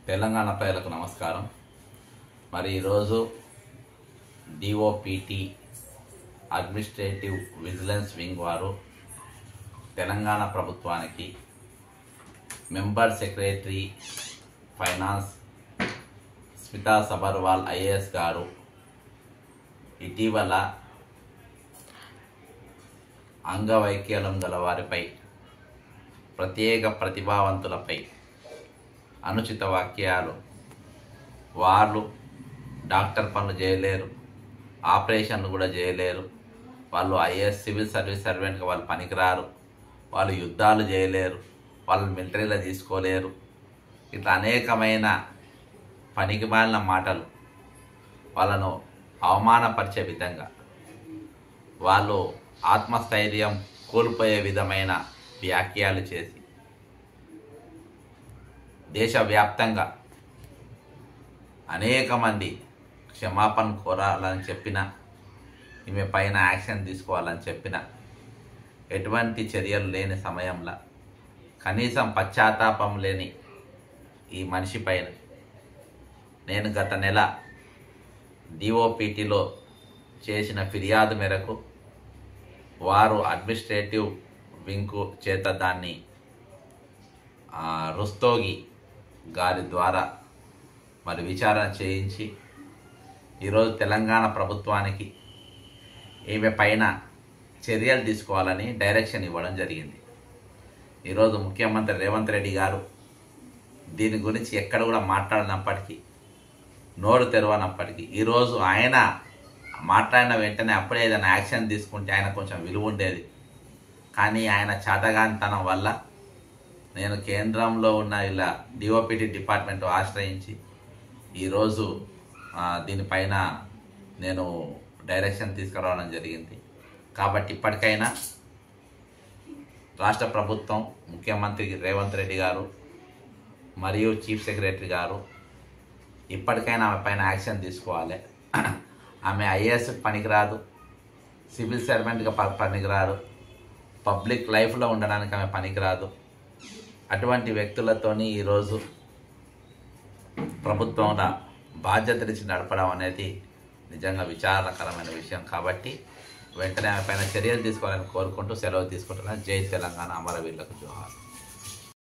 తెలంగాణ ప్రజలకు నమస్కారం. మరి ఈరోజు డిఓపిటి అడ్మినిస్ట్రేటివ్ విజిలెన్స్ వింగ్ వారు తెలంగాణ ప్రభుత్వానికి member secretary finance Smita Sabharwal IAS గారు ఇటీవల అంగవైకల్యం గల వారిపై, ప్రత్యేక ప్రతిభావంతులపై అనుచిత వాక్యాలు, వాళ్ళు డాక్టర్ పనులు చేయలేరు, ఆపరేషన్లు కూడా చేయలేరు, వాళ్ళు ఐఏఎస్ సివిల్ సర్వీస్ సర్వెంట్గా వాళ్ళు పనికిరారు, వాళ్ళు యుద్ధాలు చేయలేరు, వాళ్ళు మిలిటరీలో తీసుకోలేరు, ఇట్లా అనేకమైన పనికిమాలిన మాటలు, వాళ్ళను అవమానపరిచే విధంగా, వాళ్ళు ఆత్మస్థైర్యం కోల్పోయే విధమైన వ్యాఖ్యలు చేసి దేశవ్యాప్తంగా అనేక మంది క్షమాపణ కోరాలని చెప్పిన, ఈమె పైన యాక్షన్ తీసుకోవాలని చెప్పిన, ఎటువంటి చర్యలు లేని సమయంలో కనీసం పశ్చాత్తాపం లేని ఈ మనిషి పైన నేను గత నెల డిఓపిటిలో చేసిన ఫిర్యాదు మేరకు వారు అడ్మినిస్ట్రేటివ్ వింగ్ చేత దాన్ని రుస్తోగి గారి ద్వారా మరి విచారణ చేయించి ఈరోజు తెలంగాణ ప్రభుత్వానికి ఈమె పైన చర్యలు తీసుకోవాలని డైరెక్షన్ ఇవ్వడం జరిగింది. ఈరోజు ముఖ్యమంత్రి రేవంత్ రెడ్డి గారు దీని గురించి ఎక్కడ కూడా మాట్లాడినప్పటికీ, నోరు తెరవనప్పటికీ, ఈరోజు ఆయన మాట్లాడిన వెంటనే అప్పుడే ఏదైనా యాక్షన్ తీసుకుంటే ఆయన కొంచెం విలువ ఉండేది. కానీ ఆయన చాతగానితనం వల్ల నేను కేంద్రంలో ఉన్న ఇలా డిఓపిటి డిపార్ట్మెంట్ ఆశ్రయించి ఈరోజు దీనిపైన నేను డైరెక్షన్ తీసుకురావడం జరిగింది. కాబట్టి ఇప్పటికైనా రాష్ట్ర ప్రభుత్వం, ముఖ్యమంత్రి రేవంత్ రెడ్డి గారు మరియు చీఫ్ సెక్రటరీ గారు ఇప్పటికైనా ఆమె పైన యాక్షన్ తీసుకోవాలి. ఆమె ఐఏఎస్ పనికిరాదు, సివిల్ సర్వెంట్గా పనికిరాదు, పబ్లిక్ లైఫ్లో ఉండడానికి ఆమె పనికిరాదు. అటువంటి వ్యక్తులతోని ఈరోజు ప్రభుత్వం బాధ్యత నుంచి నడపడం అనేది నిజంగా విచారకరమైన విషయం. కాబట్టి వెంటనే ఆమె పైన చర్యలు తీసుకోవాలని కోరుకుంటూ సెలవు తీసుకుంటున్నాను. జై తెలంగాణ, అమరవీరులకు జోహార్.